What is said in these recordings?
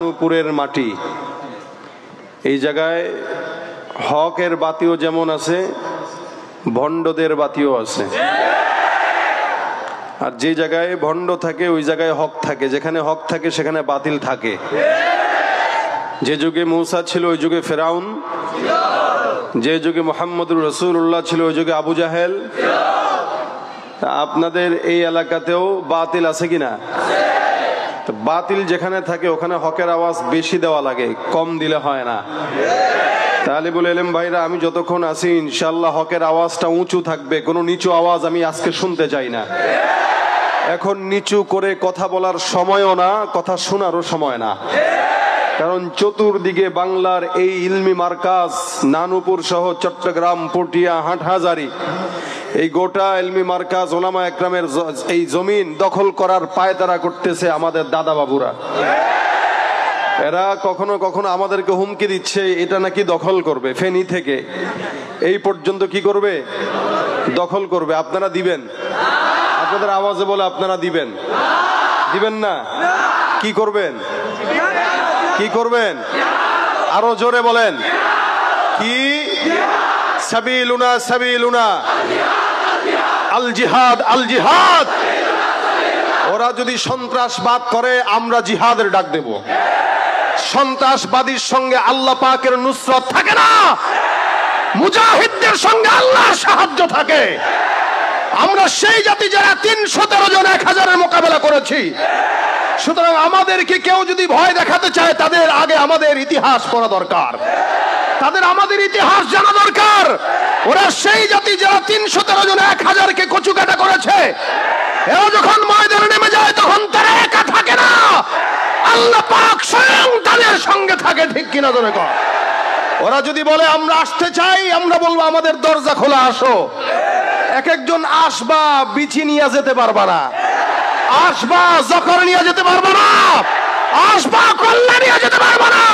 নুপুরের মাটি, এই জায়গায় হকের বাতিও যেমন আছে, ভণ্ডদের বাতিও আছে। আর যে জায়গায় ভণ্ড থাকে ওই জায়গায় হক থাকে, যেখানে হক থাকে সেখানে বাতিল থাকে। যে যুগে মূসা ছিল ওই যুগে ফেরাউন, যে যুগে মুহাম্মদুর রাসূলুল্লাহ ছিল ওই যুগে আবু জাহেল। আপনাদের এই এলাকাতেও বাতিল আছে কিনা? বাতিল যেখানে থাকে ওখানে হকের আওয়াজ বেশি দেওয়া লাগে, কম দিলে হয় না। তালিবুল ইলম ভাইরা, আমি যতক্ষণ আছি ইনশাআল্লাহ হকের আওয়াজটা উঁচু থাকবে, কোনো নিচু আওয়াজ আমি আজকে শুনতে চাই না। এখন নিচু করে কথা বলার সময়ও না, কথা শোনারও সময় না। কারণ চতুর্দিকে বাংলার এই ইলমি মার্কাজ নানুপুর সহ চট্টগ্রাম, পটিয়া, হাটহাজারী, এই গোটা ইলমি মার্কাজ ওলামা একরামের এই জমিন দখল করার পায়তারা করতেছে আমাদের দাদা বাবুরা। এরা কখনো কখনো আমাদেরকে হুমকি দিচ্ছে এটা নাকি দখল করবে, ফেনী থেকে এই পর্যন্ত কি করবে, দখল করবে। আপনারা দিবেন? আপনাদের আওয়াজে বলে আপনারা দিবেন? দিবেন না? কি করবেন? কি করবেন? আরো জোরে বলেন। কি? সাবিলুনা সাবিলুনা আল জিহাদ আল জিহাদ। ওরা যদি সন্ত্রাসবাদ করে আমরা জিহাদের ডাক দেব। সন্ত্রাসবাদীর সঙ্গে আল্লাহ পাকের নুসরত থাকে না, মুজাহিদদের সঙ্গে আল্লাহর সাহায্য থাকে। আমরা সেই জাতি যারা ৩১৩ জন ১,০০০-এর মোকাবেলা করেছি। সুতরাং আমাদেরকে কেউ যদি ভয় দেখাতে চায় তাদের আগে আমাদের ইতিহাস পড়া দরকার, তাদের আমাদের ইতিহাস জানা দরকার। ওরা সেই জাতি যারা ৩১৩ জন ১,০০০-কে কচুকাটা করেছে। এরা যখন ময়দানে নেমে যায় তখন তারা একা থাকে না, আল্লাহ পাক স্বয়ং তাদের সঙ্গে থাকে। ঠিক কিনা জোরে কর। ওরা যদি বলে আমরা আসতে চাই, আমরা বলবো আমাদের দরজা খোলা, আসো। এক একজন আসবা, বিচি নিয়ে যেতে পারবা না, আসবা জকর নিয়ে যেতে পারবা না, আসবা কল্লা নিয়ে যেতে পারবা না।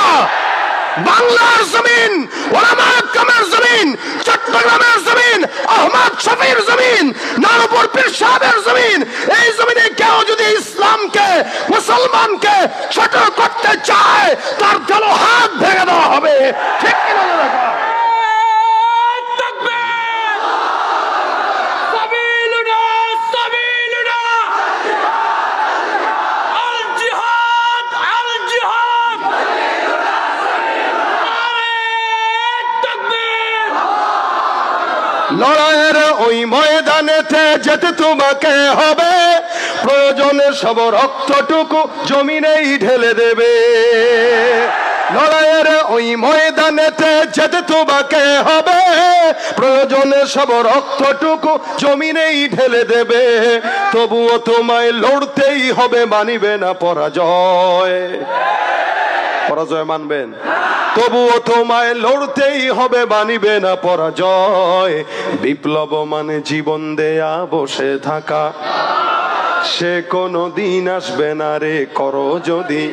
বাংলার জমিন, ওলামা একরামের জমিন, চট্টগ্রামের জমিন, আহমদ শফির জমিন, নানুপুর পীর সাহেবের জমিন, এই জমিনে কেউ যদি ইসলামকে, মুসলমানকে ছোট করতে চায় তার গলা হাত ভেঙে দেওয়া হবে। ঠিক কিনা? লড়াইয়ের ওই ময়দানেতে যেতে তোমাকে হবে, প্রয়োজনে সব রক্তটুকু জমিনেই ঢেলে দেবে। লড়াইয়ের ওই ময়দানেতে যেতে তোমাকে হবে, প্রয়োজনে সব রক্তটুকু জমিনেই ঢেলে দেবে। তবুও তোমায় লড়তেই হবে, মানিবে না পরাজয়। পরাজয় মানবেন? তবুও তোমায় লড়তেই হবে, মানিবে না পরাজয়। বিপ্লব মানে জীবন দেয়া বসে থাকা, সে কোনো দিন আসবে না রে করো যদি।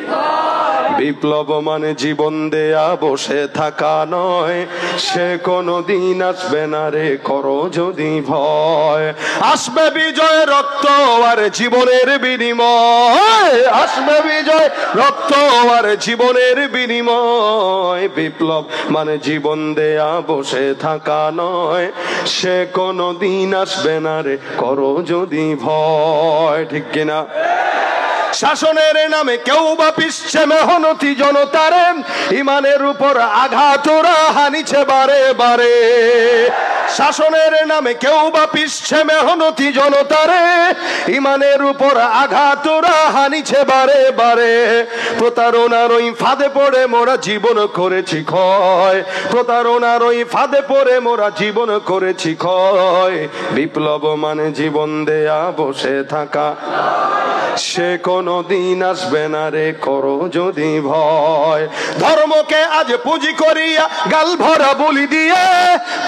বিপ্লব মানে জীবন দেয়া বসে থাকা নয়, সে কোনো দিন আসবে না রে করো যদি ভয়। আসবে বিজয় রক্ত আর জীবনের বিনিময়, আসবে বিজয় রক্ত আর জীবনের বিনিময়। বিপ্লব মানে জীবন দেয়া বসে থাকা নয়, সে কোনো দিন আসবে না রে করো যদি ভয়। ঠিক কিনা? শাসনের নামে কেউ বা পিছছে মেহনতি জনতারে, ইমানের উপর আঘাত ওরা হানিছে বারে বারে। শাসনের নামে কেউ বা পিছছে মেহনতি জনতারে, ইমানের উপর আঘাত ওরা হানিছে বারে বারে। প্রতারণার ওই ফাঁদে পড়ে মোরা জীবন করেছি ক্ষয়, প্রতারণার ওই ফাঁদে পড়ে মোরা জীবন করেছি ক্ষয়। বিপ্লব মানে জীবন দেয়া বসে থাকা, সে কোনো দিন আসবে না রে করো যদি ভয়। ধর্মকে আজ পুঁজি করিয়া গাল ভরা বলি দিয়ে,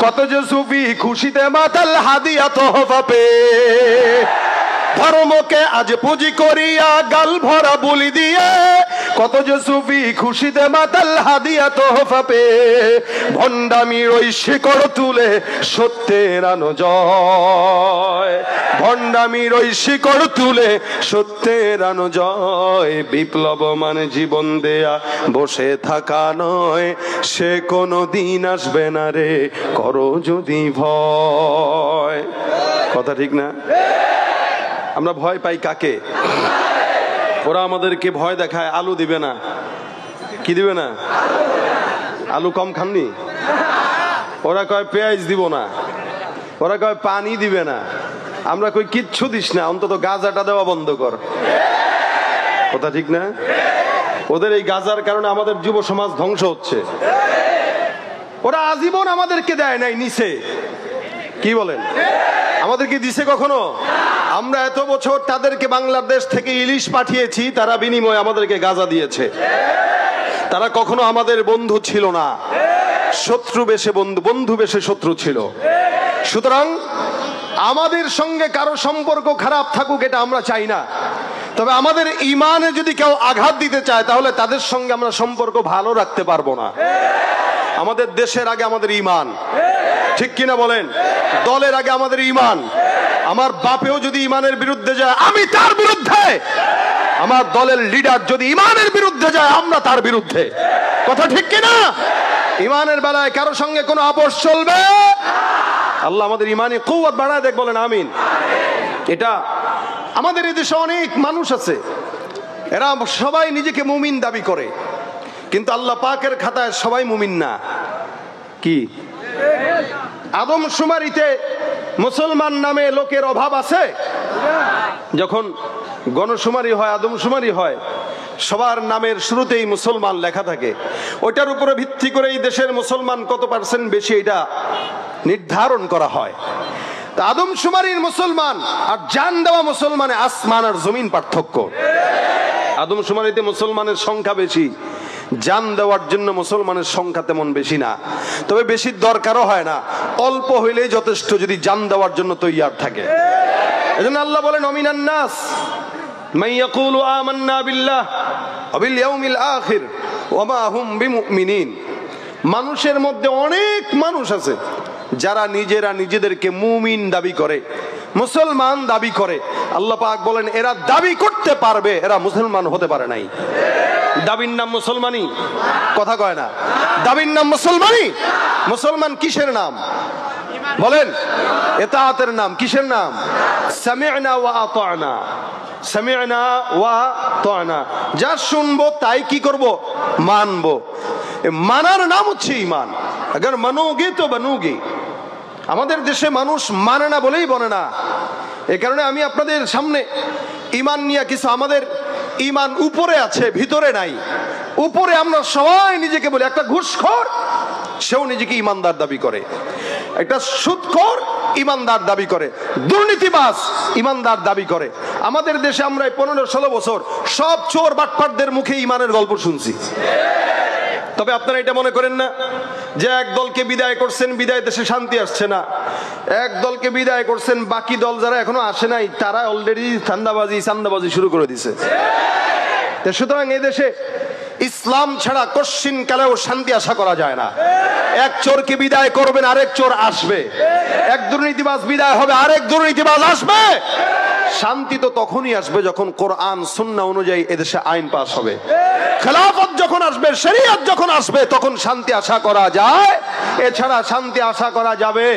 কত যে সুফি খুশিতে মাতাল হাদিয়া তোহফা পেয়ে। ধর্মকে আজ পুঁজি করিয়া গাল ভরা বলি দিয়ে, কত যে সুফি খুশিতে মাতাল হাদিয়া তোহফা পেয়ে ভণ্ডামির ওই শিকড় তুলে সত্যের আনো জয়, ভণ্ডামির ওই শিকড় তুলে সত্যের আনো জয়। বিপ্লব মানে জীবন দেয়া বসে থাকা নয়, সে কোনো দিন আসবে না রে করো যদি ভয়। কথা ঠিক না? আমরা ভয় পাই কাকে? ওরা আমাদেরকে ভয় দেখায় আলু দিবে না। কি দিবে না? আলু কম খাননি? ওরা কয় পেঁয়াজ দিব না, ওরা কয় পানি দিবে না। আমরা কই কিচ্ছু দিস না, অন্তত গাঁজাটা দেওয়া বন্ধ কর। কথা ঠিক না? ওদের এই গাঁজার কারণে আমাদের যুব সমাজ ধ্বংস হচ্ছে। ওরা আজীবন আমাদেরকে দেয় নাই, নিছে। কি বলেন? আমাদেরকে দিছে কখনো? আমরা এত বছর তাদেরকে বাংলাদেশ থেকে ইলিশ পাঠিয়েছি, তারা বিনিময়ে আমাদেরকে গাঁজা দিয়েছে। তারা কখনো আমাদের বন্ধু ছিল না, শত্রু বেশে বন্ধু, বন্ধু বেশে শত্রু ছিল। সুতরাং আমাদের সঙ্গে কারো সম্পর্ক খারাপ থাকুক এটা আমরা চাই না, তবে আমাদের ইমানে যদি কেউ আঘাত দিতে চায় তাহলে তাদের সঙ্গে আমরা সম্পর্ক ভালো রাখতে পারবো না। আমাদের দেশের আগে আমাদের ইমান, ঠিক কিনা বলেন? দলের আগে আমাদের ইমান। আমার বাপেও যদি ইমানের বিরুদ্ধে যায় আমি তার বিরুদ্ধে, আমার দলের লিডার যদি ইমানের বিরুদ্ধে যায় আমরা তার বিরুদ্ধে। কথা ঠিক কিনা? ইমানের বেলায় কারো সঙ্গে কোনো আপোষ চলবে? আল্লাহ আমাদের ইমানি কুওয়াত বাড়ায় দেখ, বলেন আমিন। এটা আমাদের এই দেশে অনেক মানুষ আছে, এরা সবাই নিজেকে মুমিন দাবি করে, কিন্তু আল্লাহ পাকের খাতায় সবাই মুমিন না। কি আদমশুমারিতে মুসলমান নামে লোকের অভাব আছে? যখন গণশুমারি হয়, আদমশুমারি হয়, সবার নামের শুরুতেই মুসলমান লেখা থাকে। ওইটার উপরে ভিত্তি করে এই দেশের মুসলমান কত পার্সেন্ট বেশি এটা নির্ধারণ করা হয়। তা আদমশুমারির মুসলমান আর জান দেওয়া মুসলমানে আসমান আর জমিন পার্থক্য। আদমশুমারিতে মুসলমানের সংখ্যা বেশি, জান দেওয়ার জন্য মুসলমানের সংখ্যা তেমন বেশি না, তবে বেশি দরকারও হয় না, অল্প হইলেই যথেষ্ট যদি জান দেওয়ার জন্য তৈয়ার থাকে। এজন্য আল্লাহ বলেন অমিনান নাস মান ইয়াকুলু আমান্না বিল্লাহ ওয়া বিল ইয়াউমিল আখির ওয়া মা হুম বিমুমিনিন। মানুষের মধ্যে অনেক মানুষ আছে যারা নিজেরা নিজেদেরকে মুমিন দাবি করে, মুসলমান দাবি করে। আল্লাহ পাক বলেন এরা দাবি করতে পারবে, এরা মুসলমান হতে পারে নাই। দাবির নাম মুসলমানি? কথা কয় না। দাবির নাম মুসলমানি? মুসলমান কিসের নাম বলেন? ইতাআতের নাম। কিসের নাম? সামি'না ওয়া আতা'না। সামি'না ওয়া আতা'না, যা শুনবো তাই কি করব? মানবো। মানার নাম হচ্ছে ঈমান। अगर মানোগে তো বানোগে। আমাদের দেশে মানুষ মানে না বলেই বলে না। এই কারণে আমি আপনাদের সামনে ঈমান নিয়ে কিছু, আমাদের ঈমান উপরে আছে ভিতরে নাই। উপরে আমরা সবাই নিজেকে বলি, একটা ঘুষখোর সেও নিজেকে ঈমানদার দাবি করে, একটা সুদখোর ঈমানদার দাবি করে, দুর্নীতিবাজ ঈমানদার দাবি করে। আমাদের দেশে আমরা 15-16 বছর সব চোর বাটপারদের মুখে ঈমানের গল্প শুনছি। তবে আপনারা এটা মনে করেন না যে এক দলকে বিদায় করছেন, বিদায় দেশে শান্তি আসছে না। এক দলকে বিদায় করছেন, বাকি দল যারা এখনো আসে নাই তারা অলরেডি চান্দাবাজি শুরু করে দিছে। সুতরাং এই দেশে ইসলাম ছাড়া কশ্চিন কালেও শান্তি আশা করা যায় না। এক চোরকে বিদায় করবেন আরেক চোর আসবে, এক দুর্নীতিবাজ বিদায় হবে আরেক দুর্নীতিবাজ আসবে। শান্তি তো তখনই আসবে যখন কোরআন সুন্নাহ অনুযায়ী এদেশে আইন পাস হবে। খেলাফত যখন আসবে, শরিয়ত যখন আসবে, তখন শান্তি আশা করা যায়, এছাড়া শান্তি আশা করা যাবে